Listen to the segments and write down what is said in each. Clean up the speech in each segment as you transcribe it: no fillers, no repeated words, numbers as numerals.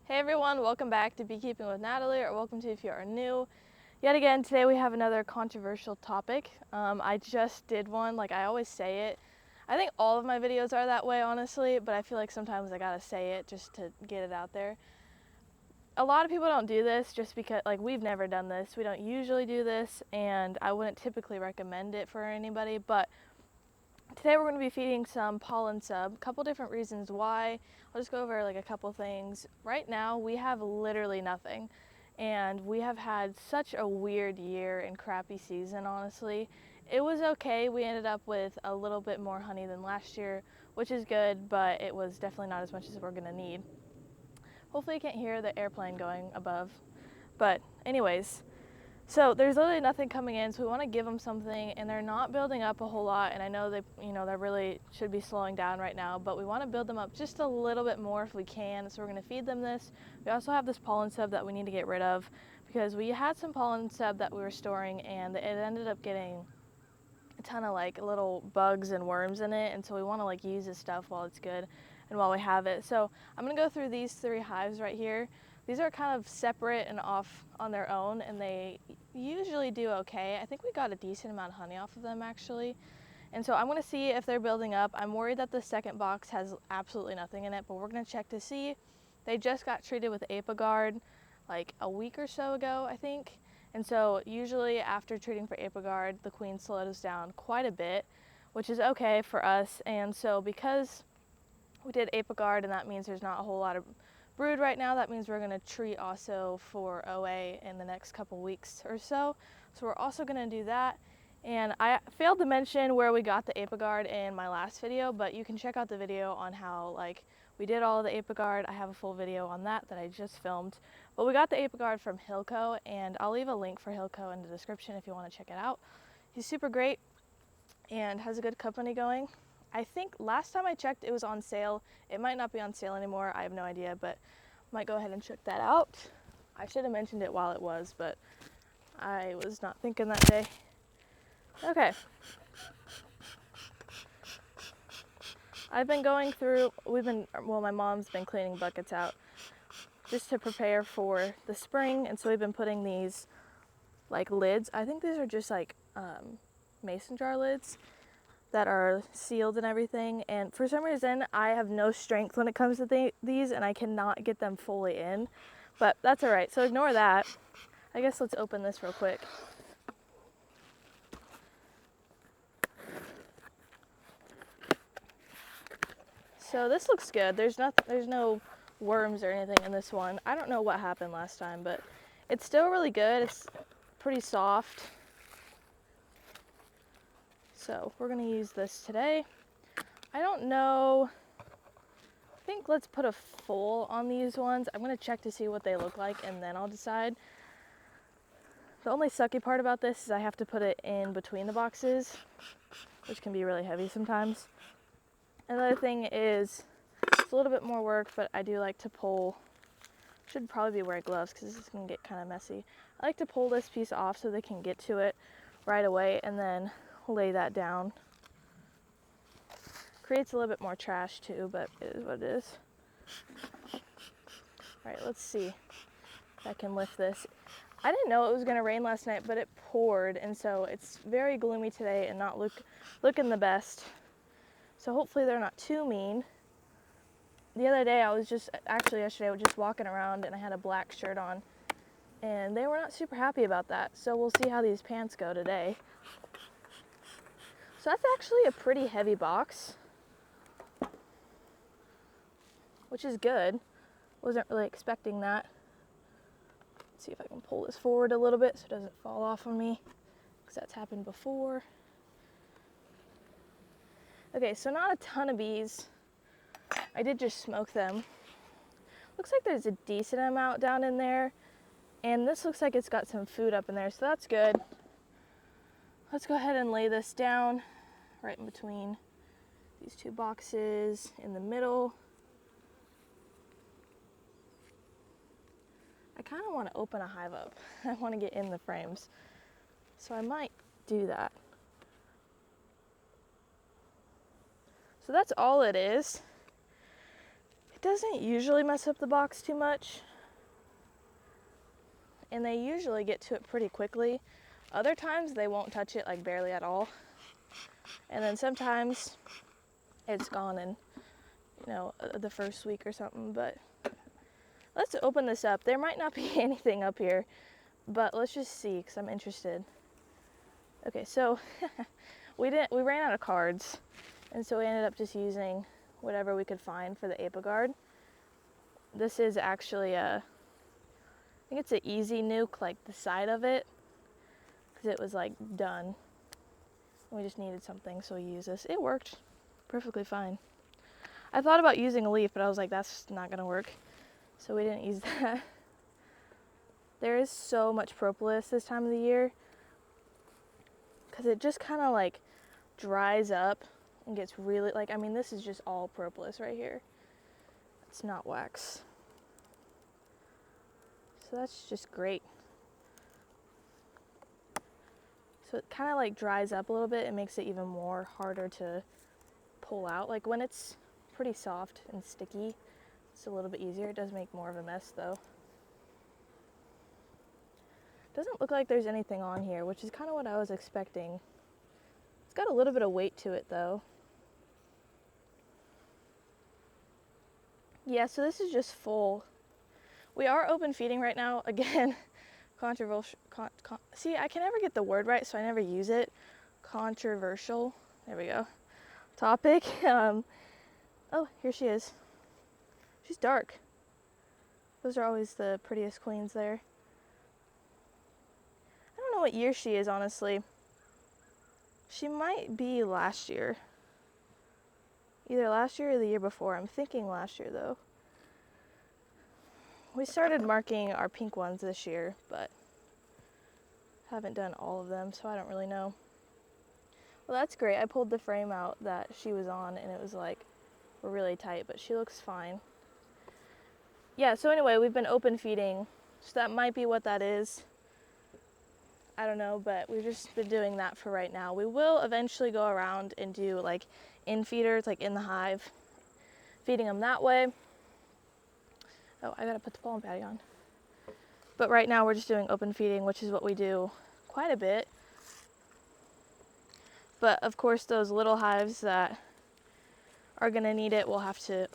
Hey everyone, welcome back to Beekeeping with Natalie, or welcome to if you are new. Yet again, today we have another controversial topic. I just did one, like I always say it. I think all of my videos are that way, honestly, but I feel like sometimes I gotta say it just to get it out there. A lot of people don't do this just because, like, we've never done this. We don't usually do this, and I wouldn't typically recommend it for anybody, but today we're going to be feeding some pollen sub. A couple different reasons why. I'll just go over like a couple things. Right now we have literally nothing, and we have had such a weird year and crappy season, honestly. It was okay. We ended up with a little bit more honey than last year, which is good, but it was definitely not as much as we're going to need. Hopefully you can't hear the airplane going above. But anyways, so there's literally nothing coming in, so we want to give them something, and they're not building up a whole lot, and I know they really should be slowing down right now, but we want to build them up just a little bit more if we can, so we're going to feed them this. We also have this pollen sub that we need to get rid of, because we had some pollen sub that we were storing, and it ended up getting a ton of like little bugs and worms in it, and so we want to like use this stuff while it's good and while we have it. So I'm going to go through these 3 hives right here. These are kind of separate and off on their own, and they usually do okay. I think we got a decent amount of honey off of them actually. And so I'm going to see if they're building up. I'm worried that the second box has absolutely nothing in it, but we're going to check to see. They just got treated with Apiguard like a week or so ago, I think. And so usually after treating for Apiguard, the queen slows down quite a bit, which is okay for us. And so because we did Apiguard, and that means there's not a whole lot of brood right now, that means we're going to treat also for OA in the next couple weeks or so. So we're also going to do that. And I failed to mention where we got the Apiguard in my last video, but you can check out the video on how like we did all of the Apiguard. I have a full video on that I just filmed. But we got the Apiguard from Hilco, and I'll leave a link for Hilco in the description if you want to check it out. He's super great and has a good company going. I think last time I checked it was on sale. It might not be on sale anymore, I have no idea, but might go ahead and check that out. I should have mentioned it while it was, but I was not thinking that day. Okay. I've been going through, my mom's been cleaning buckets out just to prepare for the spring, and so we've been putting these like lids. I think these are just like mason jar lids that are sealed and everything, and for some reason I have no strength when it comes to these, and I cannot get them fully in, but that's all right, so ignore that. I guess let's open this real quick. So this looks good. There's no worms or anything in this one. I don't know what happened last time, but it's still really good. It's pretty soft. So we're gonna use this today. I don't know, I think let's put a full on these ones. I'm gonna check to see what they look like, and then I'll decide. The only sucky part about this is I have to put it in between the boxes, which can be really heavy sometimes. Another thing is it's a little bit more work, but I do like to pull, should probably be wearing gloves because this is gonna get kind of messy. I like to pull this piece off so they can get to it right away, and then lay that down. Creates a little bit more trash too, but it is what it is. All right, let's see if I can lift this. I didn't know it was gonna rain last night, but it poured, and so it's very gloomy today and not looking the best. So hopefully they're not too mean. The other day yesterday I was just walking around, and I had a black shirt on, and they were not super happy about that. So we'll see how these pants go today. So that's actually a pretty heavy box, which is good. Wasn't really expecting that. Let's see if I can pull this forward a little bit so it doesn't fall off on me, because that's happened before. Okay, so not a ton of bees. I did just smoke them. Looks like there's a decent amount down in there, and this looks like it's got some food up in there, so that's good. Let's go ahead and lay this down right in between these 2 boxes in the middle. I kind of want to open a hive up. I want to get in the frames, so I might do that. So that's all it is. It doesn't usually mess up the box too much, and they usually get to it pretty quickly. Other times they won't touch it, like barely at all. And then sometimes it's gone in, you know, the first week or something. But let's open this up. There might not be anything up here, but let's just see, because I'm interested. Okay, so we ran out of cards, and so we ended up just using whatever we could find for the ApiGuard. This is actually I think it's an easy nuke, like the side of it, because it was like done. We just needed something, so we used this. It worked perfectly fine. I thought about using a leaf, but I was like, that's not gonna work. So we didn't use that. There is so much propolis this time of the year, because it just kind of like dries up and gets really, like, I mean, this is just all propolis right here. It's not wax. So that's just great. So it kind of like dries up a little bit and makes it even more harder to pull out. Like when it's pretty soft and sticky, it's a little bit easier. It does make more of a mess though. Doesn't look like there's anything on here, which is kind of what I was expecting. It's got a little bit of weight to it though. Yeah, so this is just full. We are open feeding right now. Again, controversial. See, I can never get the word right, so I never use it. Controversial. There we go. Topic. Oh, here she is. She's dark. Those are always the prettiest queens there. I don't know what year she is, honestly. She might be last year. Either last year or the year before. I'm thinking last year, though. We started marking our pink ones this year, but haven't done all of them, so I don't really know. Well, that's great. I pulled the frame out that she was on, and it was like really tight, but she looks fine. Yeah, so anyway, we've been open feeding, so that might be what that is. I don't know, but we've just been doing that for right now. We will eventually go around and do like in feeders, like in the hive, feeding them that way. Oh, I gotta put the pollen patty on. But right now we're just doing open feeding, which is what we do quite a bit. But of course, those little hives that are gonna need it, we'll have to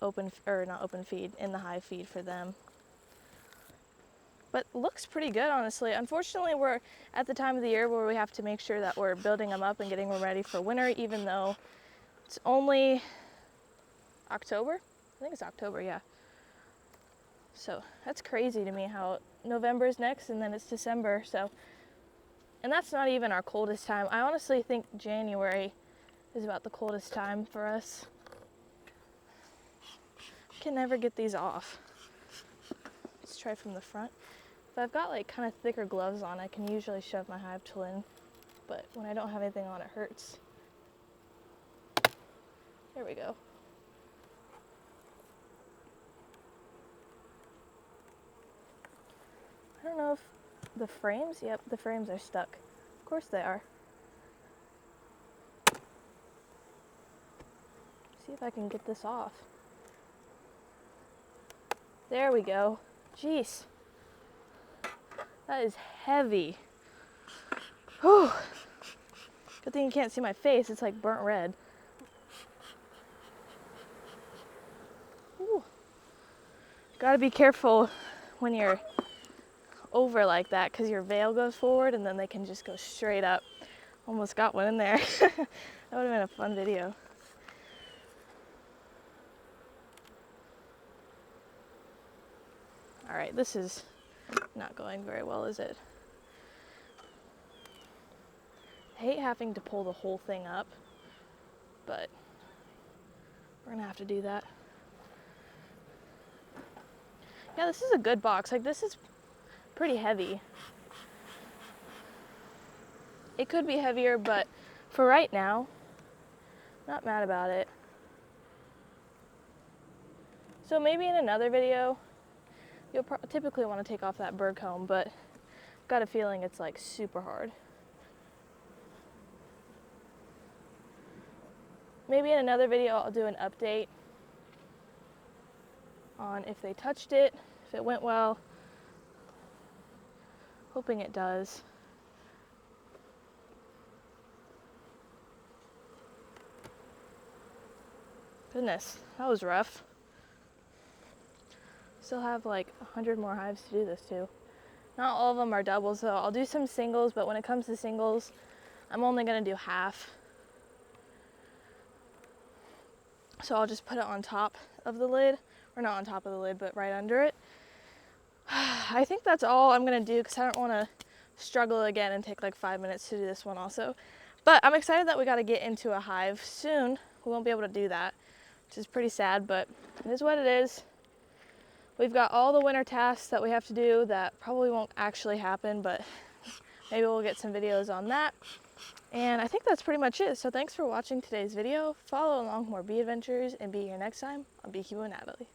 not open feed, in the hive feed for them. But looks pretty good, honestly. Unfortunately, we're at the time of the year where we have to make sure that we're building them up and getting them ready for winter, even though it's only October. I think it's October, yeah. So that's crazy to me how November's next and then it's December. So, and that's not even our coldest time. I honestly think January is about the coldest time for us. Can never get these off. Let's try from the front. If I've got like kind of thicker gloves on, I can usually shove my hive tool in, but when I don't have anything on, it hurts. There we go. I don't know if the frames, yep, the frames are stuck. Of course they are. See if I can get this off. There we go. Jeez. That is heavy. Whew. Good thing you can't see my face. It's like burnt red. Ooh. Gotta be careful when you're over like that, because your veil goes forward and then they can just go straight up. Almost got one in there. That would have been a fun video. All right, this is not going very well, is it? I hate having to pull the whole thing up, but we're gonna have to do that. Yeah, this is a good box. Like, this is pretty heavy. It could be heavier, but for right now, not mad about it. So maybe in another video, you'll typically want to take off that bird comb, but I've got a feeling it's like super hard. Maybe in another video I'll do an update on if they touched it, if it went well. Hoping it does. Goodness, that was rough. Still have like 100 more hives to do this too. Not all of them are doubles though. I'll do some singles, but when it comes to singles, I'm only gonna do half. So I'll just put it on top of the lid, or not on top of the lid, but right under it. I think that's all I'm gonna do because I don't wanna struggle again and take like 5 minutes to do this one also. But I'm excited that we gotta get into a hive soon. We won't be able to do that, which is pretty sad, but it is what it is. We've got all the winter tasks that we have to do that probably won't actually happen, but maybe we'll get some videos on that. And I think that's pretty much it. So thanks for watching today's video. Follow along for more bee adventures and be here next time on Beekeeping with Natalie.